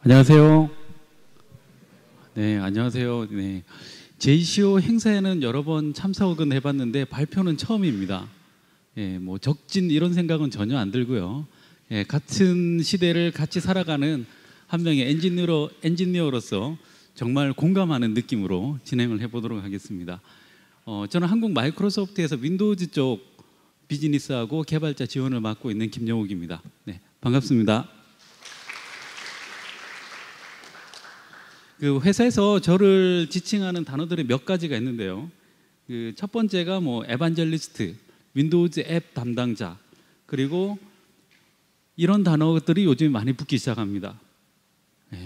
안녕하세요. 네, 안녕하세요. 네. JCO 행사에는 여러 번 참석은 해봤는데 발표는 처음입니다. 예, 뭐 적진 이런 생각은 전혀 안 들고요. 예, 같은 시대를 같이 살아가는 한 명의 엔지니어로서 정말 공감하는 느낌으로 진행을 해보도록 하겠습니다. 저는 한국 마이크로소프트에서 윈도우즈 쪽 비즈니스하고 개발자 지원을 맡고 있는 김영욱입니다. 네, 반갑습니다. 그 회사에서 저를 지칭하는 단어들이 몇 가지가 있는데요. 그 첫 번째가 뭐 에반젤리스트, 윈도우즈 앱 담당자, 그리고 이런 단어들이 요즘 많이 붙기 시작합니다.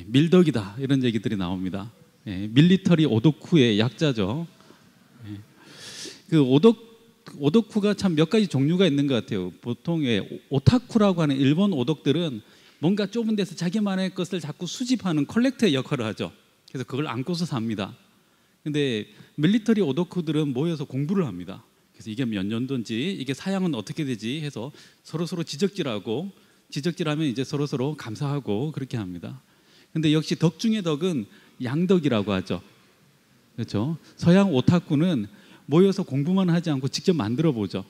밀덕이다 이런 얘기들이 나옵니다. 밀리터리 오덕후의 약자죠. 그 오덕후가 참 몇 가지 종류가 있는 것 같아요. 보통 오타쿠라고 하는 일본 오덕들은 뭔가 좁은 데서 자기만의 것을 자꾸 수집하는 컬렉터의 역할을 하죠. 그래서 그걸 안고서 삽니다. 근데 밀리터리 오덕후들은 모여서 공부를 합니다. 그래서 이게 몇 년도인지, 이게 사양은 어떻게 되지 해서 서로 지적질하고, 지적질하면 이제 서로 감사하고 그렇게 합니다. 근데 역시 덕 중의 덕은 양덕이라고 하죠. 그렇죠? 서양 오타쿠는 모여서 공부만 하지 않고 직접 만들어 보죠.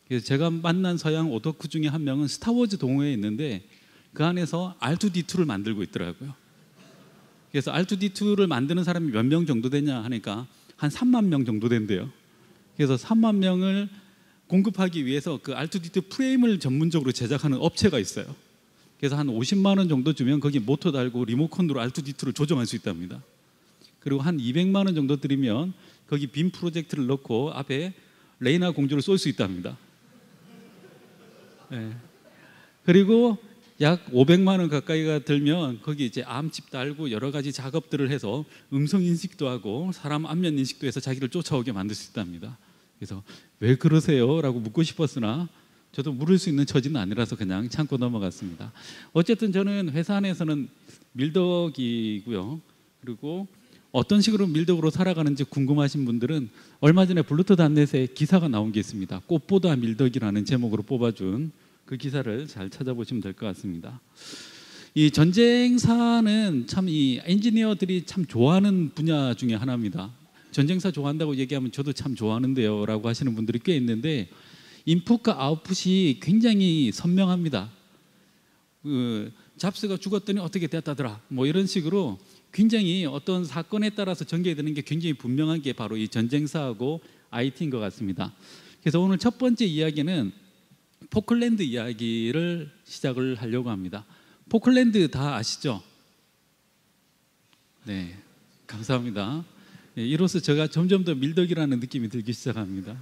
그래서 제가 만난 서양 오덕후 중에 한 명은 스타워즈 동호회에 있는데 그 안에서 R2D2를 만들고 있더라고요. 그래서 R2D2를 만드는 사람이 몇 명 정도 되냐 하니까 한 3만 명 정도 된대요. 그래서 3만 명을 공급하기 위해서 그 R2D2 프레임을 전문적으로 제작하는 업체가 있어요. 그래서 한 50만 원 정도 주면 거기 모터 달고 리모컨으로 R2D2를 조정할 수 있답니다. 그리고 한 200만 원 정도 드리면 거기 빔 프로젝트를 넣고 앞에 레이나 공주를 쏠 수 있답니다. 네. 그리고 약 500만 원 가까이가 들면 거기 이제 암칩 달고 여러 가지 작업들을 해서 음성 인식도 하고 사람 안면 인식도 해서 자기를 쫓아오게 만들 수 있답니다. 그래서 왜 그러세요? 라고 묻고 싶었으나 저도 물을 수 있는 처지는 아니라서 그냥 참고 넘어갔습니다. 어쨌든 저는 회사 안에서는 밀덕이고요. 그리고 어떤 식으로 밀덕으로 살아가는지 궁금하신 분들은 얼마 전에 블루투스 안넷에 기사가 나온 게 있습니다. 꽃보다 밀덕이라는 제목으로 뽑아준 그 기사를 잘 찾아보시면 될 것 같습니다. 이 전쟁사는 참 이 엔지니어들이 참 좋아하는 분야 중에 하나입니다. 전쟁사 좋아한다고 얘기하면 저도 참 좋아하는데요 라고 하시는 분들이 꽤 있는데 인풋과 아웃풋이 굉장히 선명합니다. 잡스가 죽었더니 어떻게 됐다더라 뭐 이런 식으로 굉장히 어떤 사건에 따라서 전개되는 게 굉장히 분명한 게 바로 이 전쟁사하고 IT인 것 같습니다. 그래서 오늘 첫 번째 이야기는 포클랜드 이야기를 시작을 하려고 합니다. 포클랜드 다 아시죠? 네, 감사합니다. 이로써 제가 점점 더 밀덕이라는 느낌이 들기 시작합니다.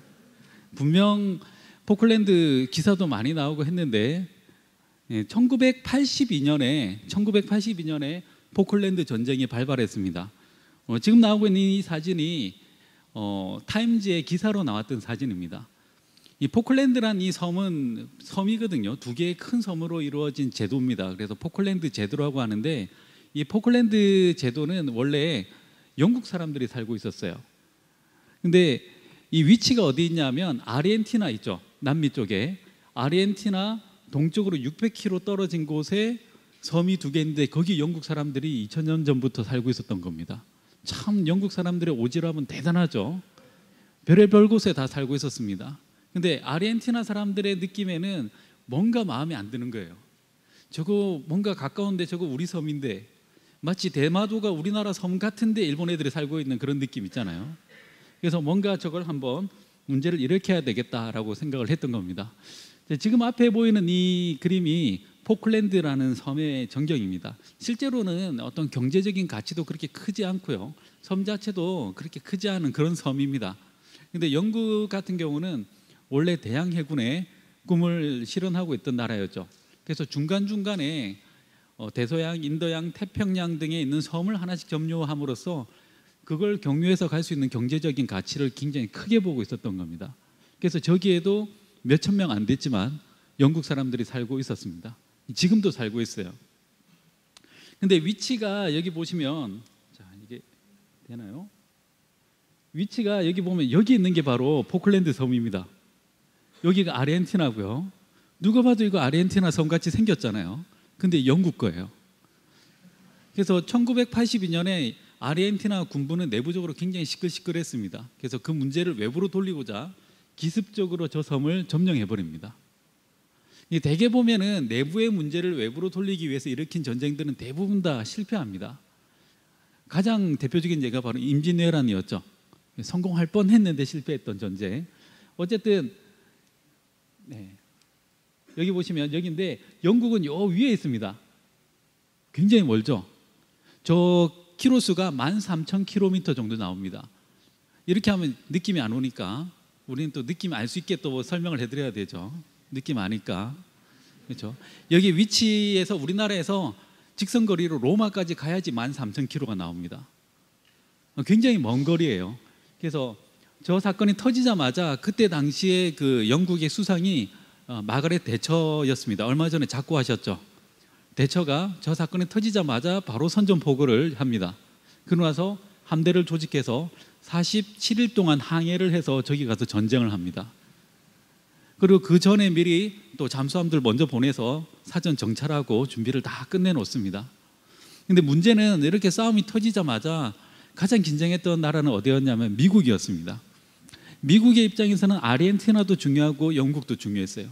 분명 포클랜드 기사도 많이 나오고 했는데 1982년에 포클랜드 전쟁이 발발했습니다. 지금 나오고 있는 이 사진이 타임즈의 기사로 나왔던 사진입니다. 이 포클랜드란 이 섬은 섬이거든요. 두 개의 큰 섬으로 이루어진 제도입니다. 그래서 포클랜드 제도라고 하는데 이 포클랜드 제도는 원래 영국 사람들이 살고 있었어요. 근데 이 위치가 어디 있냐면 아르헨티나 있죠. 남미 쪽에 아르헨티나 동쪽으로 600km 떨어진 곳에 섬이 두 개인데 거기 영국 사람들이 2000년 전부터 살고 있었던 겁니다. 참 영국 사람들의 오지랖은 대단하죠. 별의별 곳에 다 살고 있었습니다. 근데 아르헨티나 사람들의 느낌에는 뭔가 마음에 안 드는 거예요. 저거 뭔가 가까운데 저거 우리 섬인데 마치 대마도가 우리나라 섬 같은데 일본 애들이 살고 있는 그런 느낌 있잖아요. 그래서 뭔가 저걸 한번 문제를 일으켜야 되겠다라고 생각을 했던 겁니다. 지금 앞에 보이는 이 그림이 포클랜드라는 섬의 전경입니다. 실제로는 어떤 경제적인 가치도 그렇게 크지 않고요. 섬 자체도 그렇게 크지 않은 그런 섬입니다. 근데 영국 같은 경우는 원래 대양 해군의 꿈을 실현하고 있던 나라였죠. 그래서 중간중간에 대서양, 인도양, 태평양 등에 있는 섬을 하나씩 점유함으로써 그걸 경유해서 갈 수 있는 경제적인 가치를 굉장히 크게 보고 있었던 겁니다. 그래서 저기에도 몇천 명 안 됐지만 영국 사람들이 살고 있었습니다. 지금도 살고 있어요. 근데 위치가 여기 보시면, 자, 이게 되나요? 위치가 여기 보면 여기 있는 게 바로 포클랜드 섬입니다. 여기가 아르헨티나고요. 누가 봐도 이거 아르헨티나 섬같이 생겼잖아요. 근데 영국 거예요. 그래서 1982년에 아르헨티나 군부는 내부적으로 굉장히 시끌시끌했습니다. 그래서 그 문제를 외부로 돌리고자 기습적으로 저 섬을 점령해 버립니다. 대개 보면은 내부의 문제를 외부로 돌리기 위해서 일으킨 전쟁들은 대부분 다 실패합니다. 가장 대표적인 예가 바로 임진왜란이었죠. 성공할 뻔했는데 실패했던 전쟁. 어쨌든 여기 보시면 여기인데 영국은 요 위에 있습니다. 굉장히 멀죠. 저 키로수가 13,000km 정도 나옵니다. 이렇게 하면 느낌이 안 오니까 우리는 또 느낌 알 수 있게 또 설명을 해드려야 되죠. 느낌 아니까. 그렇죠. 여기 위치에서 우리나라에서 직선거리로 로마까지 가야지 13,000km가 나옵니다. 굉장히 먼 거리예요. 그래서 저 사건이 터지자마자 그때 당시에 그 영국의 수상이 마가렛 대처였습니다. 얼마 전에 작고하셨죠. 대처가 저 사건이 터지자마자 바로 선전포고를 합니다. 그러고 나서 함대를 조직해서 47일 동안 항해를 해서 저기 가서 전쟁을 합니다. 그리고 그 전에 미리 또 잠수함들 먼저 보내서 사전 정찰하고 준비를 다 끝내놓습니다. 근데 문제는 이렇게 싸움이 터지자마자 가장 긴장했던 나라는 어디였냐면 미국이었습니다. 미국의 입장에서는 아르헨티나도 중요하고 영국도 중요했어요.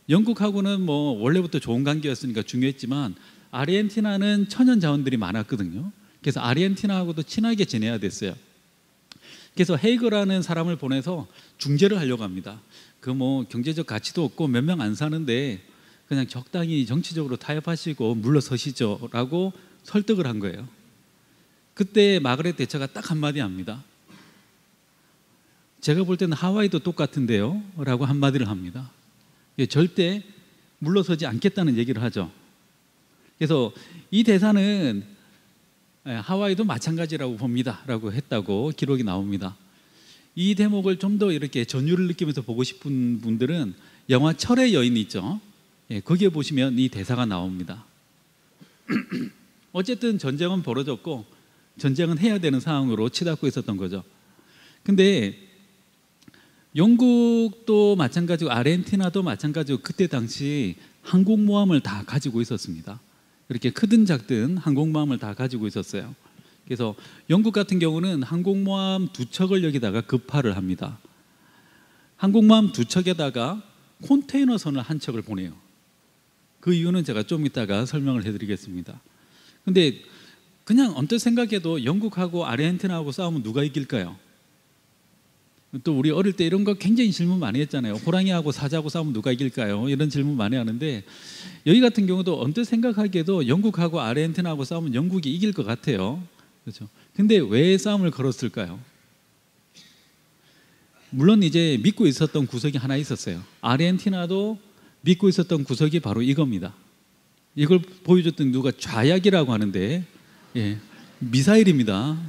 영국하고는 뭐 원래부터 좋은 관계였으니까 중요했지만 아르헨티나는 천연 자원들이 많았거든요. 그래서 아르헨티나하고도 친하게 지내야 됐어요. 그래서 헤이그라는 사람을 보내서 중재를 하려고 합니다. 그 뭐 경제적 가치도 없고 몇 명 안 사는데 그냥 적당히 정치적으로 타협하시고 물러서시죠라고 설득을 한 거예요. 그때 마가렛 대처가 딱 한마디 합니다. 제가 볼 때는 하와이도 똑같은데요 라고 한마디를 합니다. 절대 물러서지 않겠다는 얘기를 하죠. 그래서 이 대사는 하와이도 마찬가지라고 봅니다 라고 했다고 기록이 나옵니다. 이 대목을 좀 더 이렇게 전율을 느끼면서 보고 싶은 분들은 영화 철의 여인 있죠. 거기에 보시면 이 대사가 나옵니다. 어쨌든 전쟁은 벌어졌고 전쟁은 해야 되는 상황으로 치닫고 있었던 거죠. 근데 영국도 마찬가지고 아르헨티나도 마찬가지고 그때 당시 항공모함을 다 가지고 있었습니다. 이렇게 크든 작든 항공모함을 다 가지고 있었어요. 그래서 영국 같은 경우는 항공모함 2척을 여기다가 급파를 합니다. 항공모함 2척에다가 컨테이너선을 1척을 보내요. 그 이유는 제가 좀 이따가 설명을 해드리겠습니다. 근데 그냥 언뜻 생각해도 영국하고 아르헨티나하고 싸우면 누가 이길까요? 또 우리 어릴 때 이런 거 굉장히 질문 많이 했잖아요. 호랑이하고 사자하고 싸우면 누가 이길까요? 이런 질문 많이 하는데 여기 같은 경우도 언뜻 생각하기에도 영국하고 아르헨티나하고 싸우면 영국이 이길 것 같아요. 그렇죠. 근데 왜 싸움을 걸었을까요? 물론 이제 믿고 있었던 구석이 하나 있었어요. 아르헨티나도 믿고 있었던 구석이 바로 이겁니다. 이걸 보여줬던 누가 좌약이라고 하는데 미사일입니다.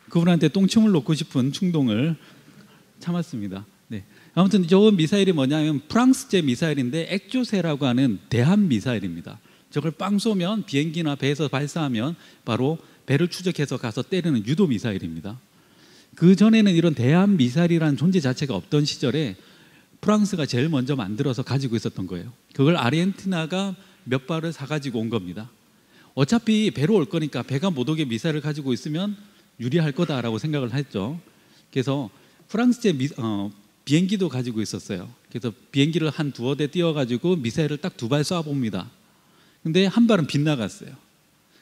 그분한테 똥침을 놓고 싶은 충동을 참았습니다. 아무튼 저 미사일이 뭐냐면 프랑스제 미사일인데 액조세라고 하는 대함 미사일입니다. 저걸 빵 쏘면 비행기나 배에서 발사하면 바로 배를 추적해서 가서 때리는 유도 미사일입니다. 그 전에는 이런 대함 미사일이라는 존재 자체가 없던 시절에 프랑스가 제일 먼저 만들어서 가지고 있었던 거예요. 그걸 아르헨티나가 몇 발을 사가지고 온 겁니다. 어차피 배로 올 거니까 배가 못 오게 미사일을 가지고 있으면 유리할 거다라고 생각을 했죠. 그래서 프랑스제 비행기도 가지고 있었어요. 그래서 비행기를 한 두어 대 띄워가지고 미사일을 딱 2발 쏴봅니다. 근데 한 발은 빗나갔어요.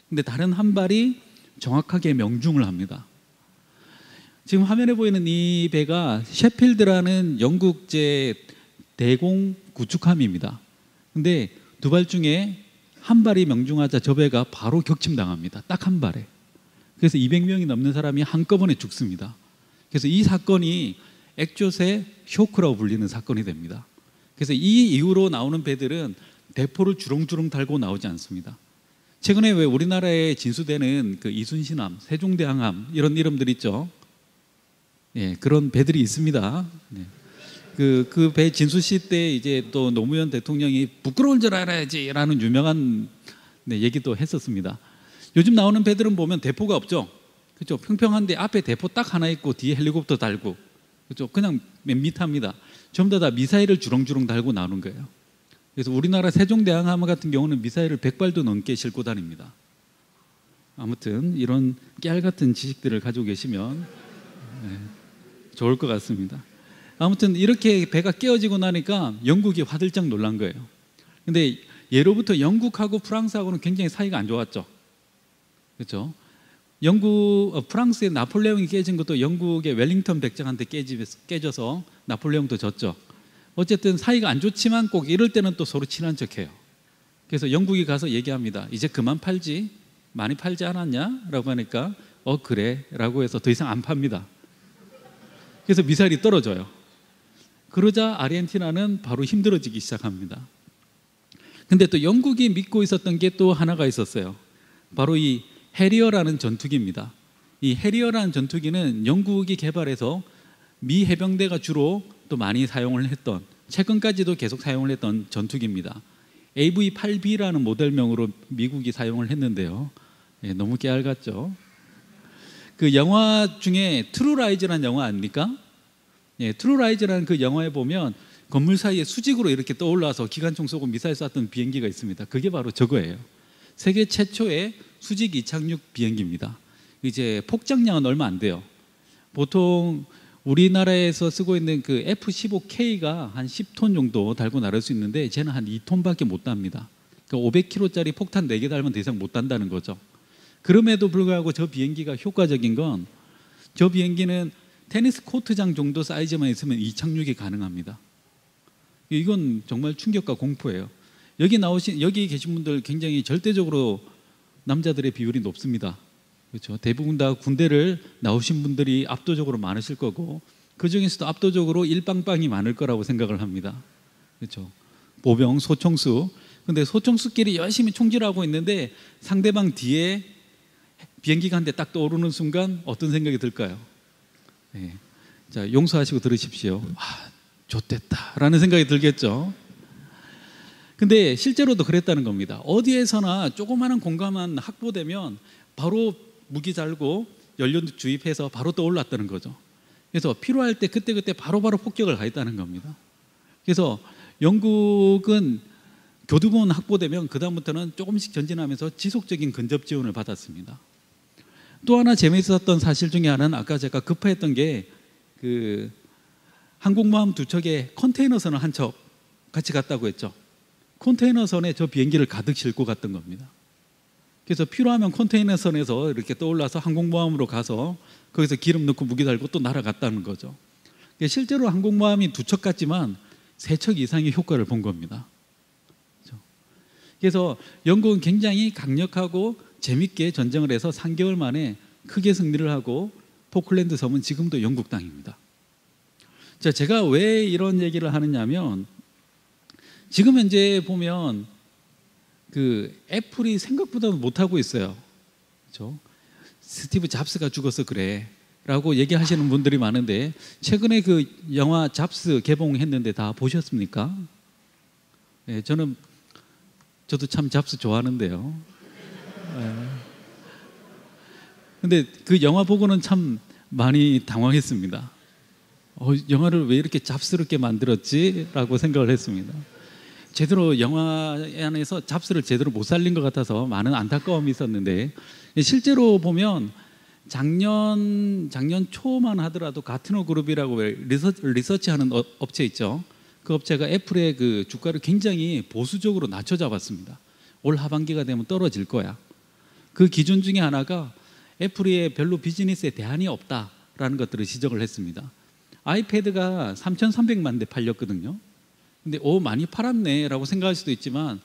근데 다른 한 발이 정확하게 명중을 합니다. 지금 화면에 보이는 이 배가 셰필드라는 영국제 대공 구축함입니다. 근데 2발 중에 한 발이 명중하자 저 배가 바로 격침당합니다. 딱 한 발에. 그래서 200명이 넘는 사람이 한꺼번에 죽습니다. 그래서 이 사건이 액조세 쇼크라고 불리는 사건이 됩니다. 그래서 이 이후로 나오는 배들은 대포를 주렁주렁 달고 나오지 않습니다. 최근에 왜 우리나라에 진수되는 그 이순신함, 세종대왕함 이런 이름들 있죠. 그런 배들이 있습니다. 그 배 진수시 때 이제 또 노무현 대통령이 부끄러울 줄 알아야지라는 유명한 얘기도 했었습니다. 요즘 나오는 배들은 보면 대포가 없죠. 그렇죠. 평평한데 앞에 대포 딱 하나 있고 뒤에 헬리콥터 달고, 그렇죠. 그냥 밋밋합니다. 전부 다 미사일을 주렁주렁 달고 나오는 거예요. 그래서 우리나라 세종대왕함 같은 경우는 미사일을 100발도 넘게 싣고 다닙니다. 아무튼 이런 깨알 같은 지식들을 가지고 계시면 좋을 것 같습니다. 아무튼 이렇게 배가 깨어지고 나니까 영국이 화들짝 놀란 거예요. 근데 예로부터 영국하고 프랑스하고는 굉장히 사이가 안 좋았죠. 그렇죠? 프랑스의 나폴레옹이 깨진 것도 영국의 웰링턴 백작한테 깨져서 나폴레옹도 졌죠. 어쨌든 사이가 안 좋지만 꼭 이럴 때는 또 서로 친한 척해요. 그래서 영국이 가서 얘기합니다. 이제 그만 팔지? 많이 팔지 않았냐? 라고 하니까 그래 라고 해서 더 이상 안 팝니다. 그래서 미사일이 떨어져요. 그러자 아르헨티나는 바로 힘들어지기 시작합니다. 근데 또 영국이 믿고 있었던 게 또 하나가 있었어요. 바로 이 해리어라는 전투기입니다. 이 해리어라는 전투기는 영국이 개발해서 미 해병대가 주로 또 많이 사용을 했던, 최근까지도 계속 사용을 했던 전투기입니다. AV-8B라는 모델명으로 미국이 사용을 했는데요. 너무 깨알 같죠? 그 영화 중에 트루라이즈라는 영화 아닙니까? 트루라이즈라는 그 영화에 보면 건물 사이에 수직으로 이렇게 떠올라서 기관총 쏘고 미사일 쐈던 비행기가 있습니다. 그게 바로 저거예요. 세계 최초의 수직 이착륙 비행기입니다. 이제 폭장량은 얼마 안 돼요. 보통 우리나라에서 쓰고 있는 그 F-15K가 한 10톤 정도 달고 나를 수 있는데 쟤는 한 2톤밖에 못 답니다. 그러니까 500kg짜리 폭탄 4개 달면 더 이상 못 단다는 거죠. 그럼에도 불구하고 저 비행기가 효과적인 건 저 비행기는 테니스 코트장 정도 사이즈만 있으면 이착륙이 가능합니다. 이건 정말 충격과 공포예요. 여기 계신 분들 굉장히 절대적으로 남자들의 비율이 높습니다. 그렇죠? 대부분 다 군대를 나오신 분들이 압도적으로 많으실 거고 그 중에서도 압도적으로 일빵빵이 많을 거라고 생각을 합니다. 그렇죠? 보병, 소총수. 근데 소총수끼리 열심히 총질하고 있는데 상대방 뒤에 비행기가 한 대 딱 떠오르는 순간 어떤 생각이 들까요? 네. 자, 용서하시고 들으십시오. 좋댔다 라는 생각이 들겠죠. 근데 실제로도 그랬다는 겁니다. 어디에서나 조그마한 공간만 확보되면 바로 무기 달고 연료 주입해서 바로 떠올랐다는 거죠. 그래서 필요할 때 그때그때 바로바로 폭격을 가했다는 겁니다. 그래서 영국은 교두보는 확보되면 그 다음부터는 조금씩 전진하면서 지속적인 근접 지원을 받았습니다. 또 하나 재미있었던 사실 중에 하나는 아까 제가 급파했던 게 그 항공모함 두 척에 컨테이너선을 한 척 같이 갔다고 했죠. 컨테이너선에 저 비행기를 가득 싣고 갔던 겁니다. 그래서 필요하면 컨테이너선에서 이렇게 떠올라서 항공모함으로 가서 거기서 기름 넣고 무기 달고 또 날아갔다는 거죠. 실제로 항공모함이 두 척 같지만 세 척 이상의 효과를 본 겁니다. 그래서 영국은 굉장히 강력하고 재밌게 전쟁을 해서 3개월 만에 크게 승리를 하고 포클랜드 섬은 지금도 영국 땅입니다. 자, 제가 왜 이런 얘기를 하느냐면 지금 현재 보면 그 애플이 생각보다 못하고 있어요. 그렇죠? 스티브 잡스가 죽어서 그래 라고 얘기하시는 분들이 많은데 최근에 그 영화 잡스 개봉했는데 다 보셨습니까? 네, 저도 참 잡스 좋아하는데요. 네. 근데 그 영화 보고는 참 많이 당황했습니다. 영화를 왜 이렇게 잡스럽게 만들었지? 라고 생각을 했습니다. 제대로 영화 안에서 잡스를 제대로 못 살린 것 같아서 많은 안타까움이 있었는데 실제로 보면 작년 초만 하더라도 가트너 그룹이라고 리서치하는 업체 있죠. 그 업체가 애플의 그 주가를 굉장히 보수적으로 낮춰 잡았습니다. 올 하반기가 되면 떨어질 거야. 그 기준 중에 하나가 애플이 별로 비즈니스에 대안이 없다라는 것들을 지적을 했습니다. 아이패드가 3,300만 대 팔렸거든요. 근데 많이 팔았네 라고 생각할 수도 있지만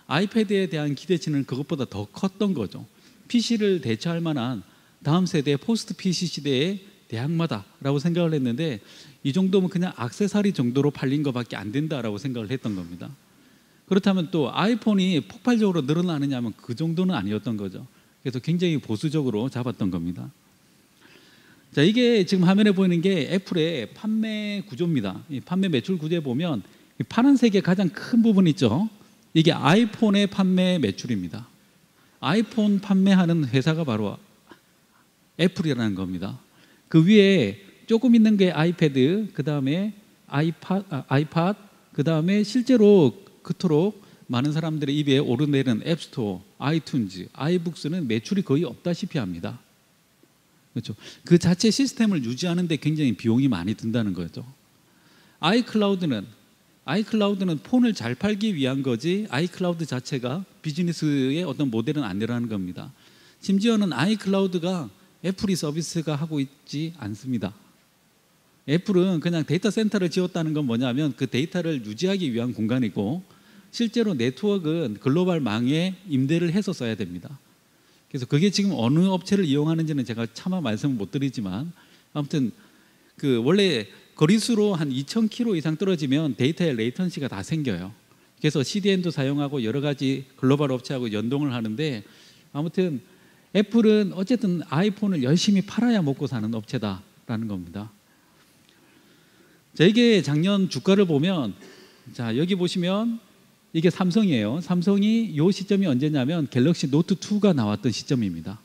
아이패드에 대한 기대치는 그것보다 더 컸던 거죠. PC를 대체할 만한 다음 세대 포스트 PC 시대의 대항마다라고 생각을 했는데 이 정도면 그냥 액세서리 정도로 팔린 것밖에 안 된다라고 생각을 했던 겁니다. 그렇다면 또 아이폰이 폭발적으로 늘어나느냐면 그 정도는 아니었던 거죠. 그래서 굉장히 보수적으로 잡았던 겁니다. 자, 이게 지금 화면에 보이는 게 애플의 판매 구조입니다. 이 판매 매출 구조에 보면 이 파란색의 가장 큰 부분 있죠. 이게 아이폰의 판매 매출입니다. 아이폰 판매하는 회사가 바로 애플이라는 겁니다. 그 위에 조금 있는 게 아이패드, 그 다음에 아이팟, 그 다음에 실제로 그토록 많은 사람들의 입에 오르내리는 앱스토어, 아이튠즈, 아이북스는 매출이 거의 없다시피 합니다. 그렇죠? 그 자체 시스템을 유지하는데 굉장히 비용이 많이 든다는 거죠. 아이클라우드는 폰을 잘 팔기 위한 거지 아이클라우드 자체가 비즈니스의 어떤 모델은 아니라는 겁니다. 심지어는 아이클라우드가 애플이 서비스가 하고 있지 않습니다. 애플은 그냥 데이터 센터를 지었다는 건 뭐냐면 그 데이터를 유지하기 위한 공간이고 실제로 네트워크는 글로벌 망에 임대를 해서 써야 됩니다. 그래서 그게 지금 어느 업체를 이용하는지는 제가 차마 말씀을 못 드리지만 아무튼 그 원래 거리수로 한 2,000km 이상 떨어지면 데이터의 레이턴시가 다 생겨요. 그래서 CDN도 사용하고 여러 가지 글로벌 업체하고 연동을 하는데 아무튼 애플은 어쨌든 아이폰을 열심히 팔아야 먹고 사는 업체다라는 겁니다. 자, 이게 작년 주가를 보면 자, 여기 보시면 이게 삼성이에요. 삼성이 이 시점이 언제냐면 갤럭시 노트 2가 나왔던 시점입니다.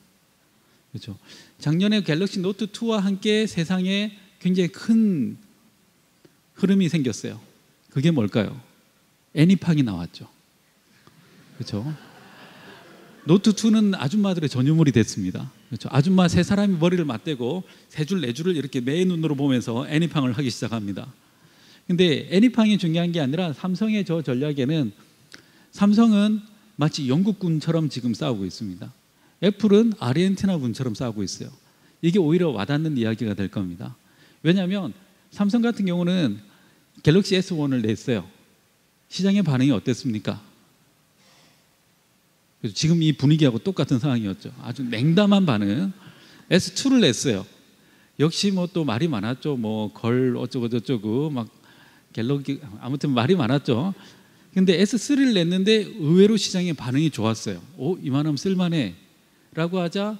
그렇죠? 작년에 갤럭시 노트 2와 함께 세상에 굉장히 큰 흐름이 생겼어요. 그게 뭘까요? 애니팡이 나왔죠. 그렇죠? 노트 2는 아줌마들의 전유물이 됐습니다. 그렇죠? 아줌마 세 사람이 머리를 맞대고 세 줄 네 줄을 이렇게 매 눈으로 보면서 애니팡을 하기 시작합니다. 근데 애니팡이 중요한 게 아니라 삼성의 저 전략에는 삼성은 마치 영국군처럼 지금 싸우고 있습니다. 애플은 아르헨티나군처럼 싸우고 있어요. 이게 오히려 와닿는 이야기가 될 겁니다. 왜냐하면 삼성 같은 경우는 갤럭시 S1을 냈어요. 시장의 반응이 어땠습니까? 지금 이 분위기하고 똑같은 상황이었죠. 아주 냉담한 반응. S2를 냈어요. 역시 뭐 또 말이 많았죠. 뭐 걸 어쩌고 저쩌고 막 갤럭시 아무튼 말이 많았죠. 근데 S3를 냈는데 의외로 시장의 반응이 좋았어요. 오, 이만하면 쓸만해 라고 하자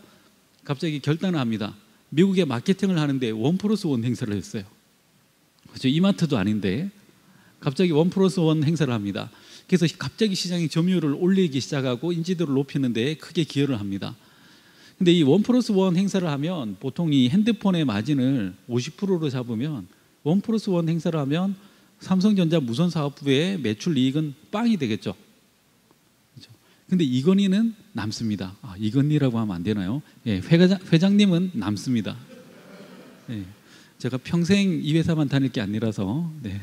갑자기 결단을 합니다. 미국에 마케팅을 하는데 1+1 행사를 했어요. 그렇죠? 이마트도 아닌데 갑자기 1+1 행사를 합니다. 그래서 갑자기 시장이 점유율을 올리기 시작하고 인지도를 높이는 데 크게 기여를 합니다. 근데 이 1+1 행사를 하면 보통 이 핸드폰의 마진을 50%로 잡으면 1+1 행사를 하면 삼성전자 무선사업부의 매출 이익은 빵이 되겠죠. 그렇죠? 근데 이건희는 남습니다. 아, 이건희라고 하면 안 되나요? 예, 회장님은 남습니다. 예, 제가 평생 이 회사만 다닐 게 아니라서 네.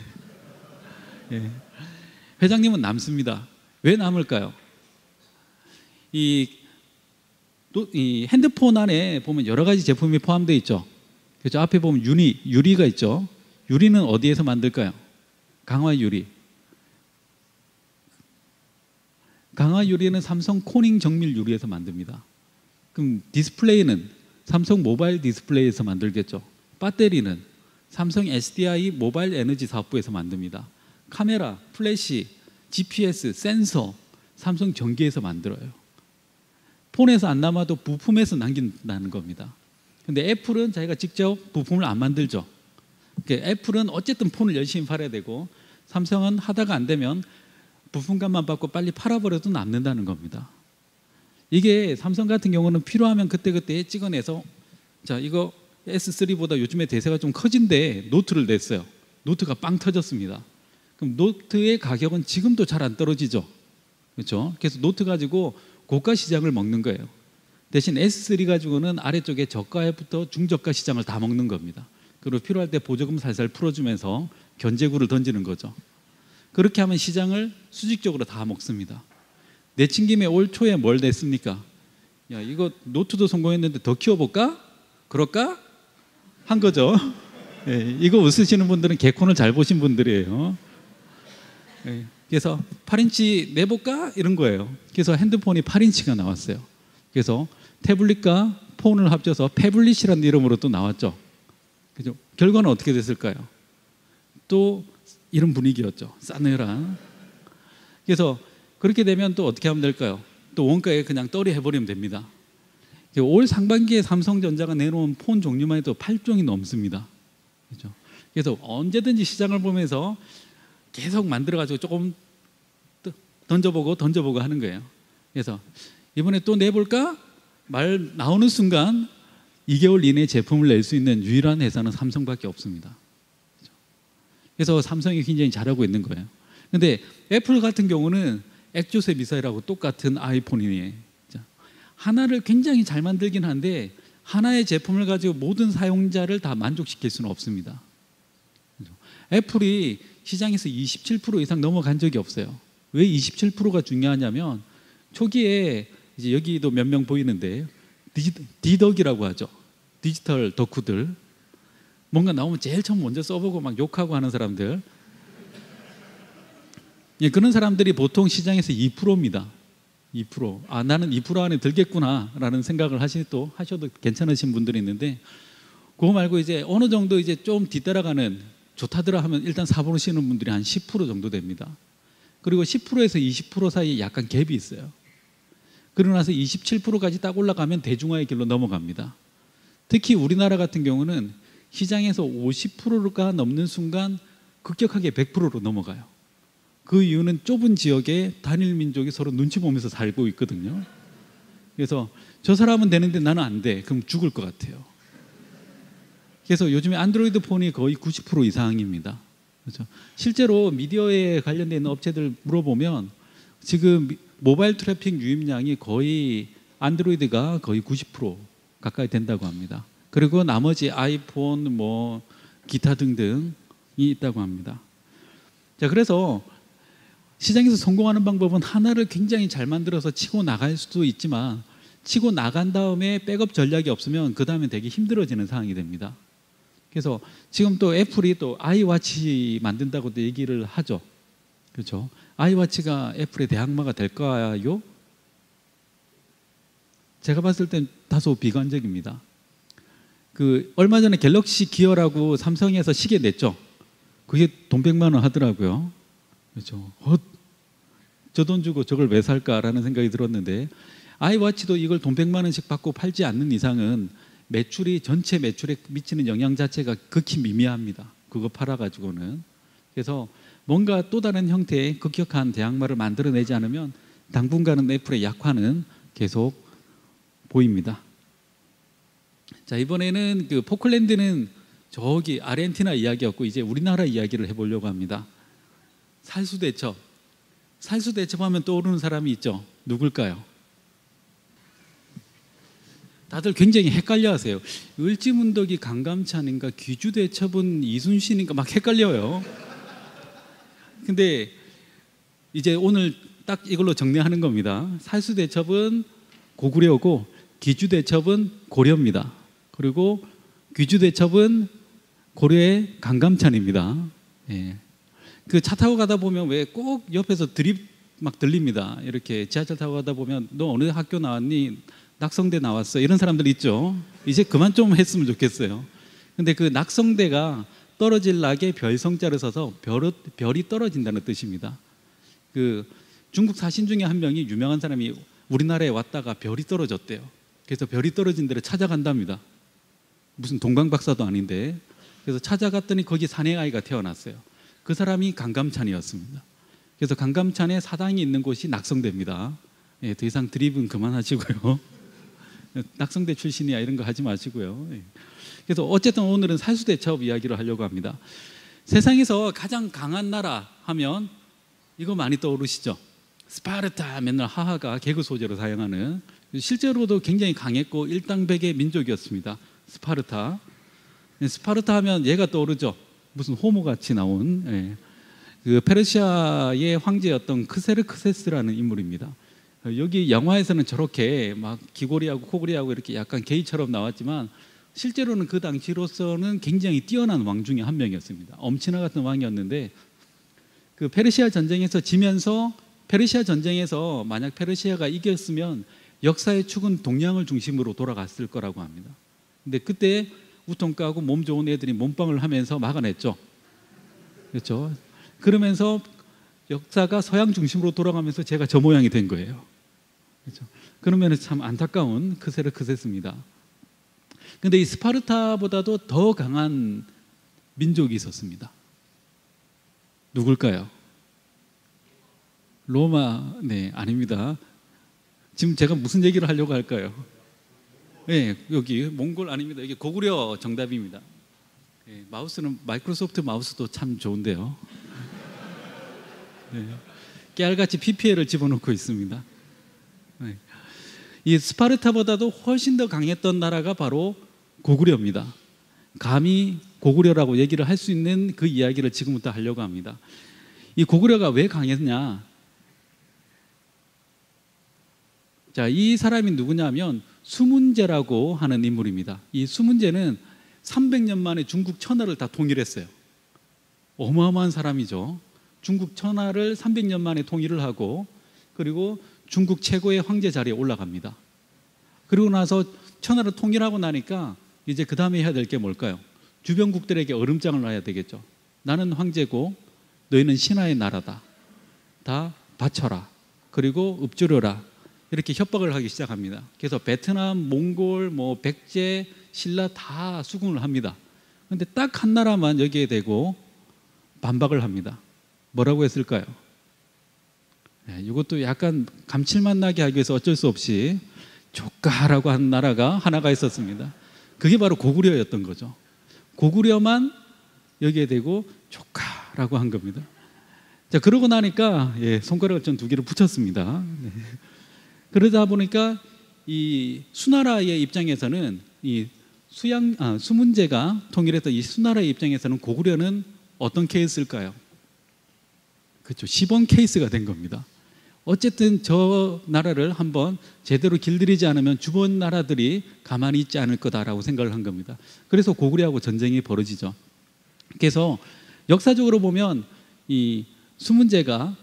예, 회장님은 남습니다. 왜 남을까요? 이 핸드폰 안에 보면 여러 가지 제품이 포함되어 있죠. 그렇죠? 앞에 보면 유리가 있죠. 유리는 어디에서 만들까요? 강화유리. 강화유리는 삼성 코닝 정밀 유리에서 만듭니다. 그럼 디스플레이는 삼성 모바일 디스플레이에서 만들겠죠. 배터리는 삼성 SDI 모바일 에너지 사업부에서 만듭니다. 카메라, 플래시, GPS, 센서 삼성 전기에서 만들어요. 폰에서 안 남아도 부품에서 남긴다는 겁니다. 근데 애플은 자기가 직접 부품을 안 만들죠. 애플은 어쨌든 폰을 열심히 팔아야 되고 삼성은 하다가 안 되면 부품값만 받고 빨리 팔아버려도 남는다는 겁니다. 이게 삼성 같은 경우는 필요하면 그때그때 찍어내서 자, 이거 S3보다 요즘에 대세가 좀 커진데 노트를 냈어요. 노트가 빵 터졌습니다. 그럼 노트의 가격은 지금도 잘 안 떨어지죠. 그렇죠? 그래서 노트 가지고 고가 시장을 먹는 거예요. 대신 S3 가지고는 아래쪽에 저가부터 중저가 시장을 다 먹는 겁니다. 그리고 필요할 때 보조금 살살 풀어주면서 견제구를 던지는 거죠. 그렇게 하면 시장을 수직적으로 다 먹습니다. 내친김에 올 초에 뭘 냈습니까? 야, 이거 노트도 성공했는데 더 키워볼까? 그럴까? 한 거죠. 네, 이거 웃으시는 분들은 개콘을 잘 보신 분들이에요. 네, 그래서 8인치 내볼까? 이런 거예요. 그래서 핸드폰이 8인치가 나왔어요. 그래서 태블릿과 폰을 합쳐서 패블릿이라는 이름으로 또 나왔죠. 그죠? 결과는 어떻게 됐을까요? 또 이런 분위기였죠. 싸늘한. 그래서 그렇게 되면 또 어떻게 하면 될까요? 또 원가에 그냥 떨이 해버리면 됩니다. 올 상반기에 삼성전자가 내놓은 폰 종류만 해도 8종이 넘습니다. 그렇죠? 그래서 언제든지 시장을 보면서 계속 만들어가지고 조금 던져보고 하는 거예요. 그래서 이번에 또 내볼까? 말 나오는 순간 2개월 이내에 제품을 낼 수 있는 유일한 회사는 삼성밖에 없습니다. 그래서 삼성이 굉장히 잘하고 있는 거예요. 근데 애플 같은 경우는 액조세 미사일하고 똑같은 아이폰이에요. 하나를 굉장히 잘 만들긴 한데 하나의 제품을 가지고 모든 사용자를 다 만족시킬 수는 없습니다. 애플이 시장에서 27% 이상 넘어간 적이 없어요. 왜 27%가 중요하냐면 초기에 이제 여기도 몇 명 보이는데 디덕이라고 하죠. 디지털 덕후들. 뭔가 나오면 제일 처음 먼저 써보고 막 욕하고 하는 사람들. 예, 그런 사람들이 보통 시장에서 2%입니다. 2%. 아, 나는 2% 안에 들겠구나 라는 생각을 하셔도 괜찮으신 분들이 있는데, 그거 말고 이제 어느 정도 이제 좀 뒤따라가는 좋다더라 하면 일단 4% 쓰는 분들이 한 10% 정도 됩니다. 그리고 10%에서 20% 사이에 약간 갭이 있어요. 그러고 나서 27%까지 딱 올라가면 대중화의 길로 넘어갑니다. 특히 우리나라 같은 경우는 시장에서 50%가 넘는 순간 급격하게 100%로 넘어가요. 그 이유는 좁은 지역에 단일 민족이 서로 눈치 보면서 살고 있거든요. 그래서 저 사람은 되는데 나는 안 돼. 그럼 죽을 것 같아요. 그래서 요즘에 안드로이드 폰이 거의 90% 이상입니다. 그렇죠? 실제로 미디어에 관련된 있는 업체들 물어보면 지금 모바일 트래픽 유입량이 거의 안드로이드가 거의 90% 가까이 된다고 합니다. 그리고 나머지 아이폰, 뭐 기타 등등이 있다고 합니다. 자, 그래서 시장에서 성공하는 방법은 하나를 굉장히 잘 만들어서 치고 나갈 수도 있지만 치고 나간 다음에 백업 전략이 없으면 그 다음에 되게 힘들어지는 상황이 됩니다. 그래서 지금 또 애플이 또 아이워치 만든다고도 얘기를 하죠. 그렇죠? 아이워치가 애플의 대항마가 될까요? 제가 봤을 땐 다소 비관적입니다. 얼마 전에 갤럭시 기어라고 삼성에서 시계 냈죠. 그게 돈 100만 원 하더라고요. 그렇죠. 저 돈 주고 저걸 왜 살까라는 생각이 들었는데, 아이워치도 이걸 돈 100만 원씩 받고 팔지 않는 이상은 매출이 전체 매출에 미치는 영향 자체가 극히 미미합니다. 그거 팔아가지고는. 그래서 뭔가 또 다른 형태의 급격한 대항마를 만들어내지 않으면 당분간은 애플의 약화는 계속 보입니다. 자, 이번에는 포클랜드는 저기 아르헨티나 이야기였고 이제 우리나라 이야기를 해보려고 합니다. 살수대첩. 살수대첩하면 떠오르는 사람이 있죠. 누굴까요? 다들 굉장히 헷갈려하세요. 을지문덕이 강감찬인가, 귀주대첩은 이순신인가 막 헷갈려요. 근데 이제 오늘 딱 이걸로 정리하는 겁니다. 살수대첩은 고구려고 귀주대첩은 고려입니다. 그리고 귀주대첩은 고려의 강감찬입니다. 예. 차 타고 가다 보면 왜 꼭 옆에서 드립 막 들립니다. 이렇게 지하철 타고 가다 보면 너 어느 학교 나왔니? 낙성대 나왔어. 이런 사람들 있죠. 이제 그만 좀 했으면 좋겠어요. 근데 그 낙성대가 떨어질 낙에 별성자를 써서 별이 떨어진다는 뜻입니다. 중국 사신 중에 한 명이 유명한 사람이 우리나라에 왔다가 별이 떨어졌대요. 그래서 별이 떨어진 데를 찾아간답니다. 무슨 동방박사도 아닌데. 그래서 찾아갔더니 거기 사내아이가 태어났어요. 그 사람이 강감찬이었습니다. 그래서 강감찬의 사당이 있는 곳이 낙성대입니다. 예, 더 이상 드립은 그만하시고요. 낙성대 출신이야 이런 거 하지 마시고요. 예. 그래서 어쨌든 오늘은 살수대첩 이야기를 하려고 합니다. 세상에서 가장 강한 나라 하면 이거 많이 떠오르시죠? 스파르타, 맨날 하하가 개그 소재로 사용하는, 실제로도 굉장히 강했고 일당백의 민족이었습니다. 스파르타. 스파르타 하면 얘가 떠오르죠. 무슨 호모같이 나온, 예. 페르시아의 황제였던 크세르크세스라는 인물입니다. 여기 영화에서는 저렇게 막 귀고리하고 코골이하고 이렇게 약간 게이처럼 나왔지만 실제로는 그 당시로서는 굉장히 뛰어난 왕 중에 한 명이었습니다. 엄친아 같은 왕이었는데 페르시아 전쟁에서 지면서, 페르시아 전쟁에서 만약 페르시아가 이겼으면 역사의 축은 동양을 중심으로 돌아갔을 거라고 합니다. 근데 그때 우통 까고 몸 좋은 애들이 몸빵을 하면서 막아냈죠. 그렇죠? 그러면서 역사가 서양 중심으로 돌아가면서 제가 저 모양이 된 거예요. 그렇죠? 그러면 참 안타까운 크세르크세스입니다. 근데 이 스파르타보다도 더 강한 민족이 있었습니다. 누굴까요? 로마. 네, 아닙니다. 지금 제가 무슨 얘기를 하려고 할까요? 네, 여기 몽골 아닙니다. 여기 고구려 정답입니다. 네, 마우스는 마이크로소프트 마우스도 참 좋은데요. 네. 깨알같이 PPL을 집어넣고 있습니다. 네. 이 스파르타보다도 훨씬 더 강했던 나라가 바로 고구려입니다. 감히 고구려라고 얘기를 할 수 있는 그 이야기를 지금부터 하려고 합니다. 이 고구려가 왜 강했냐? 자, 이 사람이 누구냐면 수문제라고 하는 인물입니다. 이 수문제는 300년 만에 중국 천하를 다 통일했어요. 어마어마한 사람이죠. 중국 천하를 300년 만에 통일을 하고, 그리고 중국 최고의 황제 자리에 올라갑니다. 그리고 나서 천하를 통일하고 나니까 이제 그 다음에 해야 될 게 뭘까요? 주변국들에게 얼음장을 놔야 되겠죠. 나는 황제고 너희는 신하의 나라다. 다 바쳐라. 그리고 읊조려라. 이렇게 협박을 하기 시작합니다. 그래서 베트남, 몽골, 백제, 신라 다 수긍을 합니다. 그런데 딱 한 나라만 여기에 대고 반박을 합니다. 뭐라고 했을까요? 네, 이것도 약간 감칠맛 나게 하기 위해서 어쩔 수 없이 조카라고 한 나라가 하나가 있었습니다. 그게 바로 고구려였던 거죠. 고구려만 여기에 대고 조카라고 한 겁니다. 자, 그러고 나니까 손가락을 전 2개를 붙였습니다. 네. 그러다 보니까 이 수나라의 입장에서는 이 수문제가 통일했던 이 수나라의 입장에서는 고구려는 어떤 케이스일까요? 그렇죠. 시범 케이스가 된 겁니다. 어쨌든 저 나라를 한번 제대로 길들이지 않으면 주변 나라들이 가만히 있지 않을 거다라고 생각을 한 겁니다. 그래서 고구려하고 전쟁이 벌어지죠. 그래서 역사적으로 보면 이 수문제가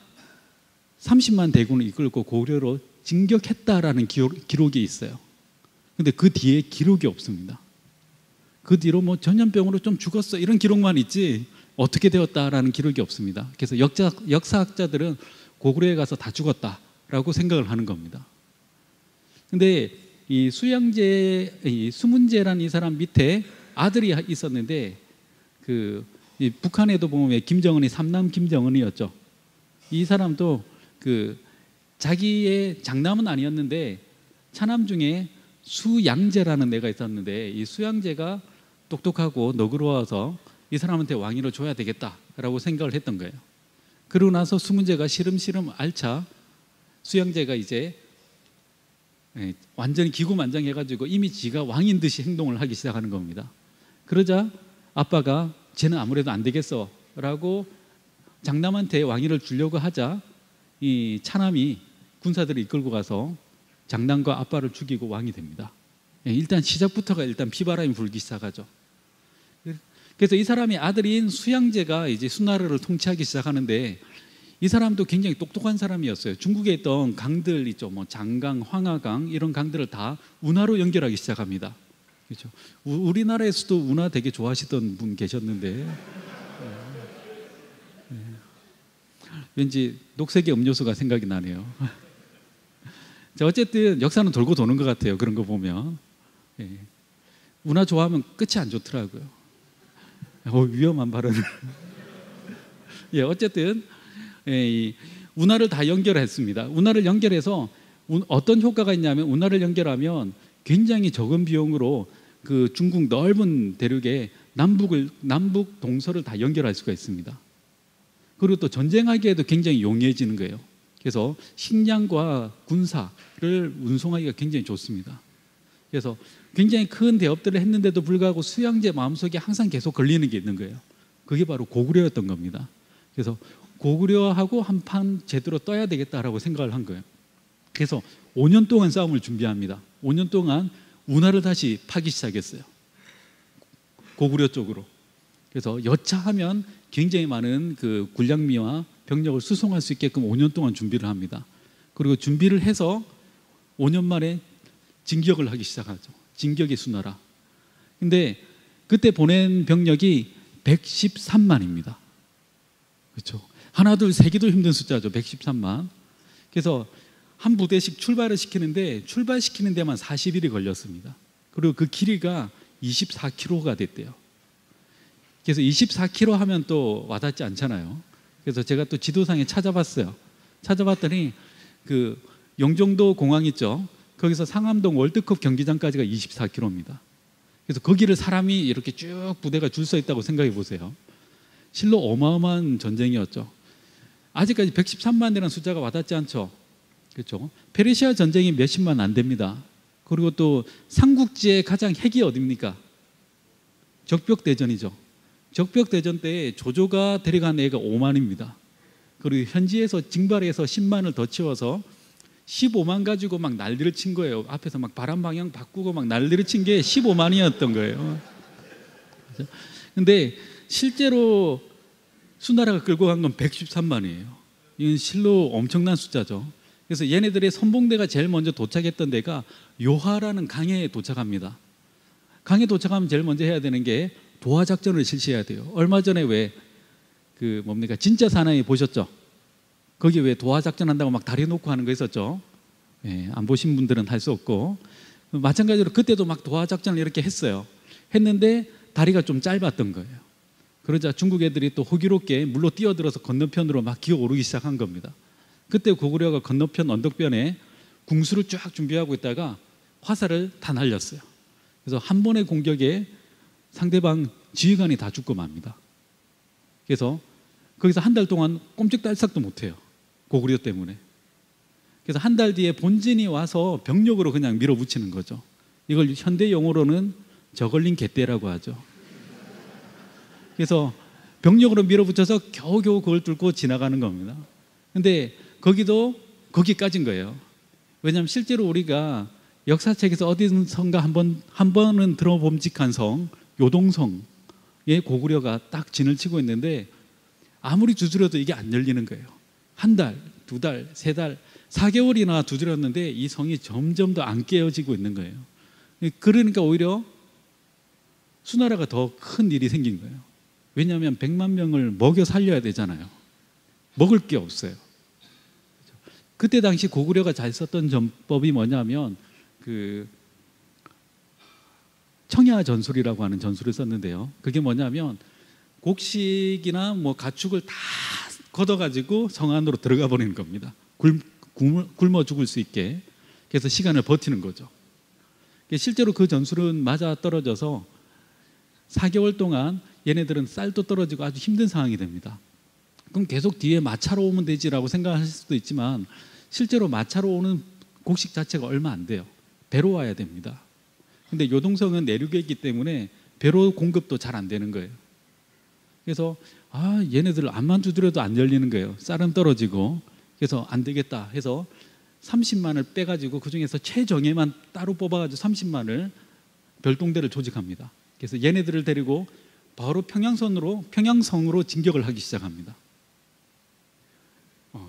30만 대군을 이끌고 고구려로 진격했다라는 기록이 있어요. 근데 그 뒤에 기록이 없습니다. 그 뒤로 전염병으로 좀 죽었어 이런 기록만 있지 어떻게 되었다라는 기록이 없습니다. 그래서 역사학자들은 고구려에 가서 다 죽었다라고 생각을 하는 겁니다. 근데 이 수문제라는 이 사람 밑에 아들이 있었는데 이 북한에도 보면 김정은이 삼남 김정은이었죠. 이 사람도 자기의 장남은 아니었는데 차남 중에 수양제라는 애가 있었는데 이 수양제가 똑똑하고 너그러워서 이 사람한테 왕위를 줘야 되겠다라고 생각을 했던 거예요. 그러고 나서 수문제가 시름시름 앓자 수양제가 이제 완전히 기구만장해가지고 이미 지가 왕인 듯이 행동을 하기 시작하는 겁니다. 그러자 아빠가 쟤는 아무래도 안 되겠어 라고 장남한테 왕위를 주려고 하자 이 차남이 군사들을 이끌고 가서 장남과 아빠를 죽이고 왕이 됩니다. 일단 시작부터가 피바람이 불기 시작하죠. 그래서 이 사람의 아들인 수양제가 이제 수나라를 통치하기 시작하는데 이 사람도 굉장히 똑똑한 사람이었어요. 중국에 있던 강들 있죠. 장강, 황하강 이런 강들을 다 운하로 연결하기 시작합니다. 그렇죠. 우리나라에서도 운하 되게 좋아하시던 분 계셨는데 왠지 녹색의 음료수가 생각이 나네요. 자, 어쨌든 역사는 돌고 도는 것 같아요. 그런 거 보면 운하 좋아하면 끝이 안 좋더라고요. 위험한 발언을. 어쨌든 이 운하를 다 연결했습니다. 운하를 연결해서 어떤 효과가 있냐면 운하를 연결하면 굉장히 적은 비용으로 그 중국 넓은 대륙에 남북 동서를 다 연결할 수가 있습니다. 그리고 또 전쟁하기에도 굉장히 용이해지는 거예요. 그래서 식량과 군사를 운송하기가 굉장히 좋습니다. 그래서 굉장히 큰 대업들을 했는데도 불구하고 수양제 마음속에 항상 계속 걸리는 게 있는 거예요. 그게 바로 고구려였던 겁니다. 그래서 고구려하고 한판 제대로 떠야 되겠다라고 생각을 한 거예요. 그래서 5년 동안 싸움을 준비합니다. 5년 동안 운하를 다시 파기 시작했어요. 고구려 쪽으로. 그래서 여차하면 굉장히 많은 그 군량미와 병력을 수송할 수 있게끔 5년 동안 준비를 합니다. 그리고 준비를 해서 5년 만에 진격을 하기 시작하죠. 진격의 수나라. 근데 그때 보낸 병력이 113만입니다. 그렇죠. 하나, 둘, 세기도 힘든 숫자죠. 113만. 그래서 한 부대씩 출발을 시키는데 출발시키는 데만 40일이 걸렸습니다. 그리고 그 길이가 24km가 됐대요. 그래서 24km 하면 또 와닿지 않잖아요. 그래서 제가 또 지도상에 찾아봤어요. 찾아봤더니 그 영종도 공항 있죠. 거기서 상암동 월드컵 경기장까지가 24km입니다. 그래서 거기를 사람이 이렇게 쭉 부대가 줄 서 있다고 생각해 보세요. 실로 어마어마한 전쟁이었죠. 아직까지 113만이라는 숫자가 와닿지 않죠. 그렇죠? 페르시아 전쟁이 몇십만 안 됩니다. 그리고 또 삼국지의 가장 핵이 어디입니까? 적벽대전이죠. 적벽대전 때 조조가 데려간 애가 5만입니다. 그리고 현지에서 징발해서 10만을 더 채워서 15만 가지고 막 난리를 친 거예요. 앞에서 막 바람 방향 바꾸고 막 난리를 친 게 15만이었던 거예요. 근데 실제로 수나라가 끌고 간 건 113만이에요. 이건 실로 엄청난 숫자죠. 그래서 얘네들의 선봉대가 제일 먼저 도착했던 데가 요하라는 강에 도착합니다. 강에 도착하면 제일 먼저 해야 되는 게 도하 작전을 실시해야 돼요. 얼마 전에 왜 뭡니까? 진짜 사나이 보셨죠? 거기 왜 도하 작전 한다고 막 다리 놓고 하는 거 있었죠? 예, 안 보신 분들은 할 수 없고, 마찬가지로 그때도 막 도하 작전을 이렇게 했어요. 했는데 다리가 좀 짧았던 거예요. 그러자 중국 애들이 또 호기롭게 물로 뛰어들어서 건너편으로 막 기어오르기 시작한 겁니다. 그때 고구려가 건너편 언덕변에 궁수를 쫙 준비하고 있다가 화살을 다 날렸어요. 그래서 한 번의 공격에 상대방 지휘관이 다 죽고 맙니다. 그래서 거기서 한 달 동안 꼼짝달싹도 못해요. 고구려 때문에. 그래서 한 달 뒤에 본진이 와서 병력으로 그냥 밀어붙이는 거죠. 이걸 현대 용어로는 저걸린 개떼라고 하죠. 그래서 병력으로 밀어붙여서 겨우겨우 그걸 뚫고 지나가는 겁니다. 근데 거기까지인 거예요. 왜냐하면 실제로 우리가 역사책에서 어디선가 한 번은 들어봄직한 성, 요동성에 고구려가 딱 진을 치고 있는데 아무리 두드려도 이게 안 열리는 거예요. 한 달, 두 달, 세 달, 4개월이나 두드렸는데 이 성이 점점 더 안 깨어지고 있는 거예요. 그러니까 오히려 수나라가 더 큰 일이 생긴 거예요. 왜냐하면 100만 명을 먹여 살려야 되잖아요. 먹을 게 없어요. 그때 당시 고구려가 잘 썼던 전법이 뭐냐면 청야 전술이라고 하는 전술을 썼는데요. 그게 뭐냐면 곡식이나 뭐 가축을 다 걷어가지고 성 안으로 들어가 버리는 겁니다. 굶어 죽을 수 있게. 그래서 시간을 버티는 거죠. 실제로 그 전술은 맞아 떨어져서 4개월 동안 얘네들은 쌀도 떨어지고 아주 힘든 상황이 됩니다. 그럼 계속 뒤에 마차로 오면 되지라고 생각하실 수도 있지만 실제로 마차로 오는 곡식 자체가 얼마 안 돼요. 배로 와야 됩니다. 근데 요동성은 내륙에 있기 때문에 배로 공급도 잘 안 되는 거예요. 그래서 얘네들 안만 두드려도 안 열리는 거예요. 쌀은 떨어지고. 그래서 안 되겠다 해서 30만을 빼가지고 그중에서 최정예만 따로 뽑아가지고 30만을 별동대를 조직합니다. 그래서 얘네들을 데리고 바로 평양성으로 진격을 하기 시작합니다.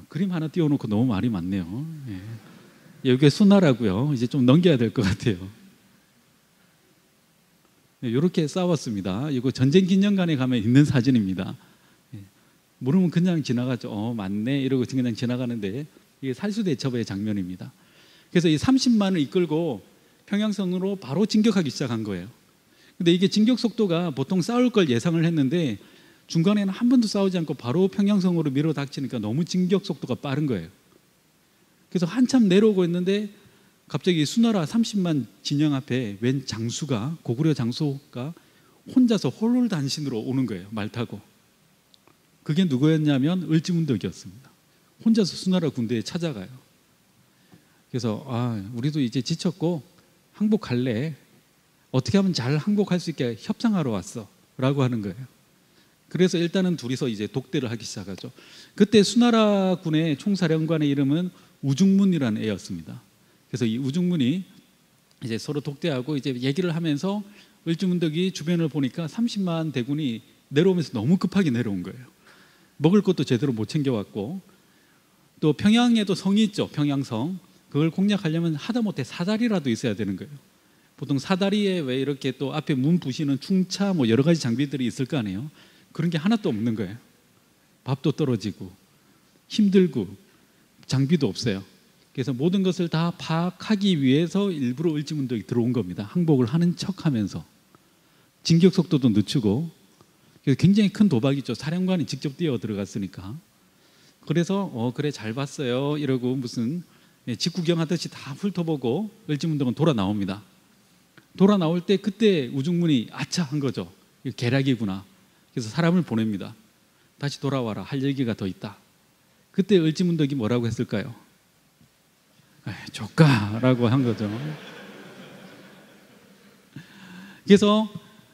그림 하나 띄워놓고 너무 말이 많네요. 예. 여기가 수나라고요. 이제 좀 넘겨야 될 것 같아요. 이렇게 싸웠습니다. 이거 전쟁기념관에 가면 있는 사진입니다. 모르면 그냥 지나가죠. 맞네 이러고 그냥 지나가는데 이게 살수대첩의 장면입니다. 그래서 이 30만을 이끌고 평양성으로 바로 진격하기 시작한 거예요. 근데 이게 진격 속도가 보통 싸울 걸 예상을 했는데 중간에는 한 번도 싸우지 않고 바로 평양성으로 밀어닥치니까 너무 진격 속도가 빠른 거예요. 그래서 한참 내려오고 있는데 갑자기 수나라 30만 진영 앞에 웬 장수가, 고구려 장수가 혼자서 홀홀단신으로 오는 거예요. 말 타고. 그게 누구였냐면 을지문덕이었습니다. 혼자서 수나라 군대에 찾아가요. 그래서 우리도 이제 지쳤고 항복할래. 어떻게 하면 잘 항복할 수 있게 협상하러 왔어 라고 하는 거예요. 그래서 일단은 둘이서 이제 독대를 하기 시작하죠. 그때 수나라 군의 총사령관의 이름은 우중문이라는 애였습니다. 그래서 이 우중문이 이제 서로 독대하고 이제 얘기를 하면서 을지문덕이 주변을 보니까 30만 대군이 내려오면서 너무 급하게 내려온 거예요. 먹을 것도 제대로 못 챙겨왔고 또 평양에도 성이 있죠. 평양성. 그걸 공략하려면 하다못해 사다리라도 있어야 되는 거예요. 보통 사다리에 왜 이렇게 또 앞에 문 부시는 충차 뭐 여러 가지 장비들이 있을 거 아니에요. 그런 게 하나도 없는 거예요. 밥도 떨어지고 힘들고 장비도 없어요. 그래서 모든 것을 다 파악하기 위해서 일부러 을지문덕이 들어온 겁니다. 항복을 하는 척하면서 진격 속도도 늦추고. 그래서 굉장히 큰 도박이죠. 사령관이 직접 뛰어 들어갔으니까. 그래서 그래 잘 봤어요 이러고 무슨 직구경하듯이 다 훑어보고 을지문덕은 돌아 나옵니다. 돌아 나올 때 그때 우중문이 아차 한 거죠. 이거 계략이구나. 그래서 사람을 보냅니다. 다시 돌아와라. 할 얘기가 더 있다. 그때 을지문덕이 뭐라고 했을까요? 조카라고 한 거죠. 그래서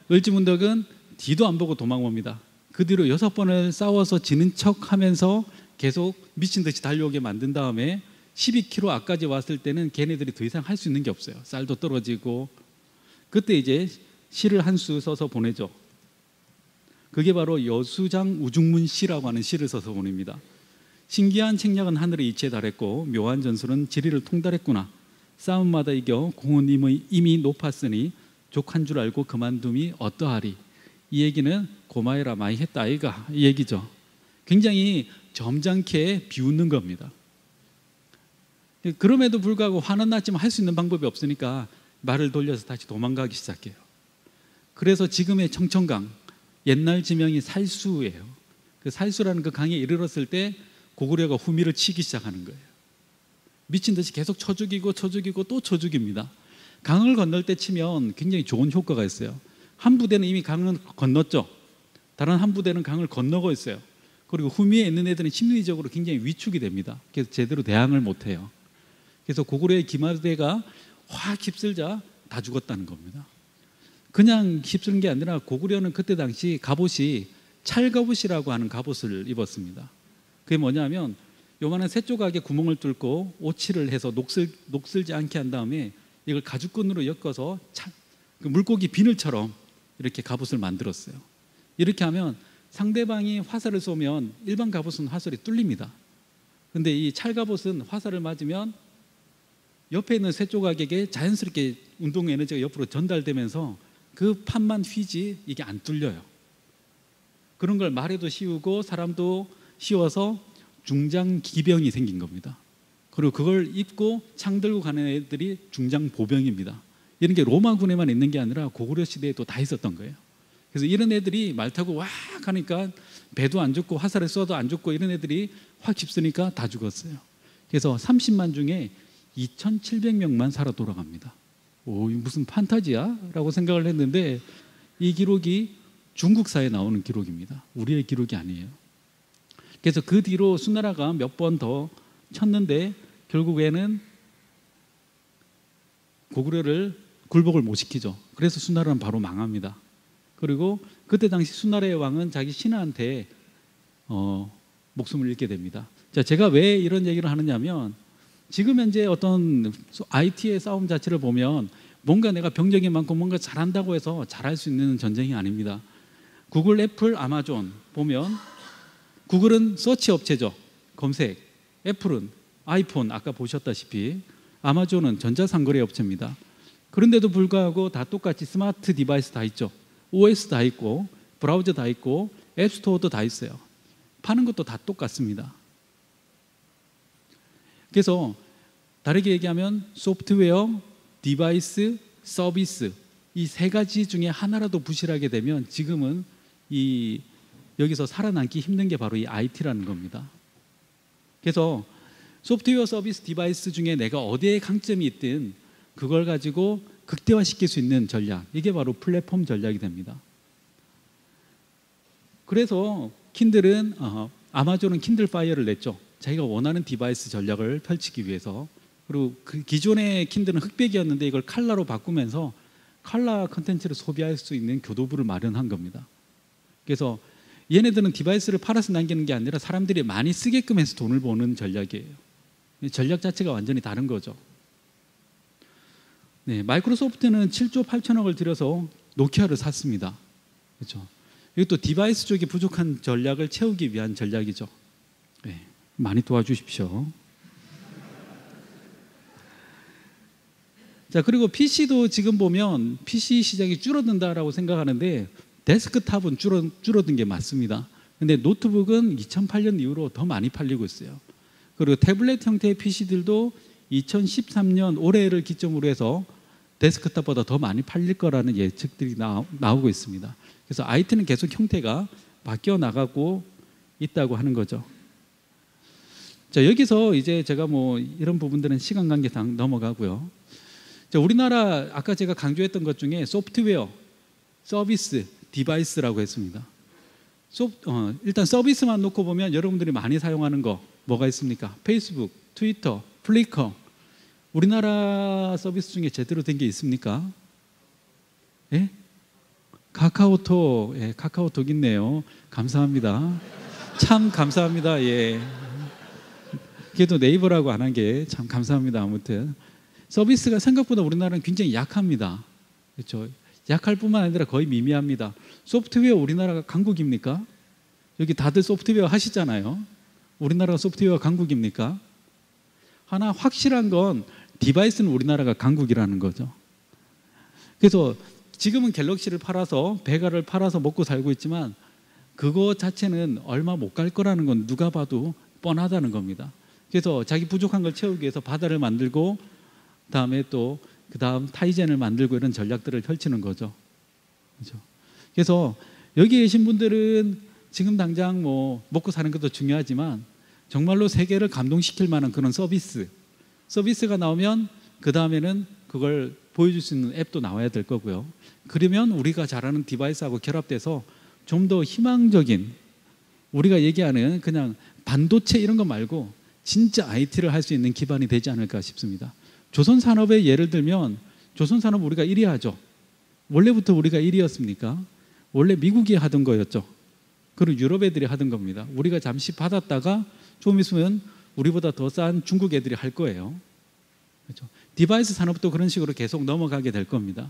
을지문덕은 뒤도 안 보고 도망옵니다. 그 뒤로 6번을 싸워서 지는 척 하면서 계속 미친 듯이 달려오게 만든 다음에 12km 앞까지 왔을 때는 걔네들이 더 이상 할 수 있는 게 없어요. 쌀도 떨어지고. 그때 이제 시를 한 수 써서 보내죠. 그게 바로 여수장 우중문 시라고 하는 시를 써서 보냅니다. 신기한 책략은 하늘의 이치에 달했고 묘한 전술은 지리를 통달했구나. 싸움마다 이겨 공은 이미 높았으니 족한 줄 알고 그만둠이 어떠하리. 이 얘기는 고마해라 많이 했다 아이가, 이 얘기죠. 굉장히 점잖게 비웃는 겁니다. 그럼에도 불구하고 화는 났지만 할 수 있는 방법이 없으니까 말을 돌려서 다시 도망가기 시작해요. 그래서 지금의 청천강, 옛날 지명이 살수예요. 그 살수라는 그 강에 이르렀을 때 고구려가 후미를 치기 시작하는 거예요. 미친 듯이 계속 쳐 죽이고 또 쳐 죽입니다. 강을 건널 때 치면 굉장히 좋은 효과가 있어요. 한 부대는 이미 강을 건넜죠. 다른 한 부대는 강을 건너고 있어요. 그리고 후미에 있는 애들은 심리적으로 굉장히 위축이 됩니다. 그래서 제대로 대항을 못해요. 그래서 고구려의 기마대가 확 휩쓸자 다 죽었다는 겁니다. 그냥 휩쓸는 게 아니라 고구려는 그때 당시 갑옷이 찰갑옷이라고 하는 갑옷을 입었습니다. 그게 뭐냐면 요만한 새 조각에 구멍을 뚫고 오칠을 해서 녹슬지 않게 한 다음에 이걸 가죽끈으로 엮어서 그 물고기 비늘처럼 이렇게 갑옷을 만들었어요. 이렇게 하면 상대방이 화살을 쏘면 일반 갑옷은 화살이 뚫립니다. 근데 이 찰갑옷은 화살을 맞으면 옆에 있는 새 조각에게 자연스럽게 운동 에너지가 옆으로 전달되면서 그 판만 휘지 이게 안 뚫려요. 그런 걸 말해도 쉬우고 사람도 쉬워서 중장기병이 생긴 겁니다. 그리고 그걸 입고 창 들고 가는 애들이 중장보병입니다. 이런 게 로마군에만 있는 게 아니라 고구려 시대에도 다 있었던 거예요. 그래서 이런 애들이 말 타고 와 가니까 배도 안 죽고 화살을 쏘도 안 죽고 이런 애들이 확 휩쓰니까 다 죽었어요. 그래서 30만 중에 2,700명만 살아 돌아갑니다. 오, 무슨 판타지야? 라고 생각을 했는데 이 기록이 중국사에 나오는 기록입니다. 우리의 기록이 아니에요. 그래서 그 뒤로 수나라가 몇 번 더 쳤는데 결국에는 고구려를 굴복을 못 시키죠. 그래서 수나라는 바로 망합니다. 그리고 그때 당시 수나라의 왕은 자기 신하한테 목숨을 잃게 됩니다. 자, 제가 왜 이런 얘기를 하느냐면 지금 현재 어떤 IT의 싸움 자체를 보면 뭔가 내가 병력이 많고 뭔가 잘한다고 해서 잘할 수 있는 전쟁이 아닙니다. 구글, 애플, 아마존 보면 구글은 서치 업체죠. 검색. 애플은 아이폰, 아까 보셨다시피 아마존은 전자상거래 업체입니다. 그런데도 불구하고 다 똑같이 스마트 디바이스 다 있죠. OS 다 있고 브라우저 다 있고 앱스토어도 다 있어요. 파는 것도 다 똑같습니다. 그래서 다르게 얘기하면 소프트웨어, 디바이스, 서비스 이 세 가지 중에 하나라도 부실하게 되면 지금은 여기서 살아남기 힘든 게 바로 이 IT라는 겁니다. 그래서 소프트웨어, 서비스, 디바이스 중에 내가 어디에 강점이 있든 그걸 가지고 극대화시킬 수 있는 전략, 이게 바로 플랫폼 전략이 됩니다. 그래서 킨들은 아마존은 킨들 파이어를 냈죠. 자기가 원하는 디바이스 전략을 펼치기 위해서. 그리고 그 기존의 킨들은 흑백이었는데 이걸 칼라로 바꾸면서 칼라 컨텐츠를 소비할 수 있는 교도부를 마련한 겁니다. 그래서 얘네들은 디바이스를 팔아서 남기는 게 아니라 사람들이 많이 쓰게끔 해서 돈을 버는 전략이에요. 전략 자체가 완전히 다른 거죠. 네, 마이크로소프트는 7조 8천억을 들여서 노키아를 샀습니다. 그렇죠. 이것도 디바이스 쪽이 부족한 전략을 채우기 위한 전략이죠. 네, 많이 도와주십시오. 자, 그리고 PC도 지금 보면 PC 시장이 줄어든다라고 생각하는데 데스크탑은 줄어든 게 맞습니다. 근데 노트북은 2008년 이후로 더 많이 팔리고 있어요. 그리고 태블릿 형태의 PC들도 2013년 올해를 기점으로 해서 데스크탑보다 더 많이 팔릴 거라는 예측들이 나오고 있습니다. 그래서 IT는 계속 형태가 바뀌어 나가고 있다고 하는 거죠. 자, 여기서 이제 제가 뭐 이런 부분들은 시간 관계상 넘어가고요. 자, 우리나라 아까 제가 강조했던 것 중에 소프트웨어, 서비스, 디바이스라고 했습니다. 일단 서비스만 놓고 보면 여러분들이 많이 사용하는 거 뭐가 있습니까? 페이스북, 트위터, 플리커. 우리나라 서비스 중에 제대로 된 게 있습니까? 예? 카카오톡, 예, 카카오톡 있네요. 감사합니다. 참 감사합니다. 예. 그래도 네이버라고 안 한 게 참 감사합니다. 아무튼 서비스가 생각보다 우리나라는 굉장히 약합니다. 그렇죠? 약할 뿐만 아니라 거의 미미합니다. 소프트웨어 우리나라가 강국입니까? 여기 다들 소프트웨어 하시잖아요. 우리나라가 소프트웨어 강국입니까? 하나 확실한 건 디바이스는 우리나라가 강국이라는 거죠. 그래서 지금은 갤럭시를 팔아서 베가를 팔아서 먹고 살고 있지만 그거 자체는 얼마 못 갈 거라는 건 누가 봐도 뻔하다는 겁니다. 그래서 자기 부족한 걸 채우기 위해서 바다를 만들고 다음에 또 그 다음 타이젠을 만들고 이런 전략들을 펼치는 거죠. 그렇죠? 그래서 여기 계신 분들은 지금 당장 뭐 먹고 사는 것도 중요하지만 정말로 세계를 감동시킬 만한 그런 서비스가 나오면 그 다음에는 그걸 보여줄 수 있는 앱도 나와야 될 거고요. 그러면 우리가 잘하는 디바이스하고 결합돼서 좀 더 희망적인, 우리가 얘기하는 그냥 반도체 이런 거 말고 진짜 IT를 할 수 있는 기반이 되지 않을까 싶습니다. 조선산업의 예를 들면 조선산업 우리가 1위 하죠. 원래부터 우리가 1위였습니까? 원래 미국이 하던 거였죠. 그리고 유럽 애들이 하던 겁니다. 우리가 잠시 받았다가 좀 있으면 우리보다 더 싼 중국 애들이 할 거예요. 그렇죠? 디바이스 산업도 그런 식으로 계속 넘어가게 될 겁니다.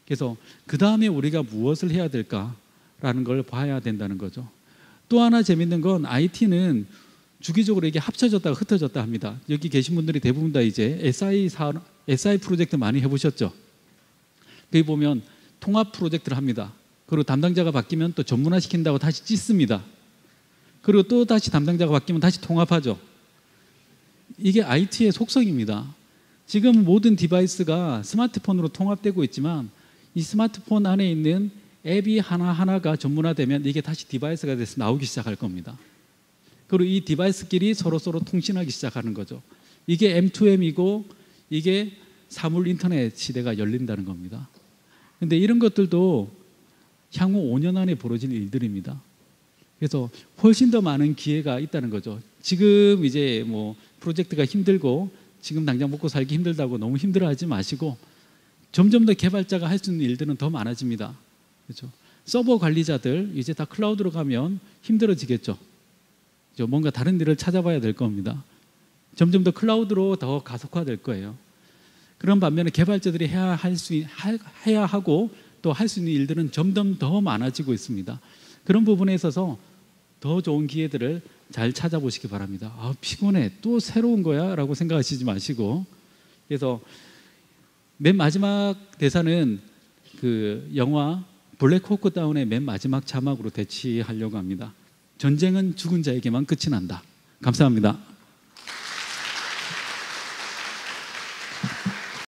그래서 그 다음에 우리가 무엇을 해야 될까라는 걸 봐야 된다는 거죠. 또 하나 재밌는 건 IT는 주기적으로 이게 합쳐졌다가 흩어졌다 합니다. 여기 계신 분들이 대부분 다 이제 SI 프로젝트 많이 해보셨죠? 거기 보면 통합 프로젝트를 합니다. 그리고 담당자가 바뀌면 또 전문화시킨다고 다시 찢습니다. 그리고 또 다시 담당자가 바뀌면 다시 통합하죠. 이게 IT의 속성입니다. 지금 모든 디바이스가 스마트폰으로 통합되고 있지만 이 스마트폰 안에 있는 앱이 하나하나가 전문화되면 이게 다시 디바이스가 돼서 나오기 시작할 겁니다. 그리고 이 디바이스끼리 서로 통신하기 시작하는 거죠. 이게 M2M이고 이게 사물 인터넷 시대가 열린다는 겁니다. 그런데 이런 것들도 향후 5년 안에 벌어질 일들입니다. 그래서 훨씬 더 많은 기회가 있다는 거죠. 지금 이제 뭐 프로젝트가 힘들고 지금 당장 먹고 살기 힘들다고 너무 힘들어하지 마시고 점점 더 개발자가 할 수 있는 일들은 더 많아집니다. 그렇죠? 서버 관리자들 이제 다 클라우드로 가면 힘들어지겠죠. 뭔가 다른 일을 찾아봐야 될 겁니다. 점점 더 클라우드로 더 가속화될 거예요. 그런 반면에 개발자들이 해야 하고 또 할 수 있는 일들은 점점 더 많아지고 있습니다. 그런 부분에 있어서 더 좋은 기회들을 잘 찾아보시기 바랍니다. 아, 피곤해. 또 새로운 거야? 라고 생각하시지 마시고. 그래서 맨 마지막 대사는 그 영화 블랙호크 다운의 맨 마지막 자막으로 대치하려고 합니다. 전쟁은 죽은 자에게만 끝이 난다. 감사합니다.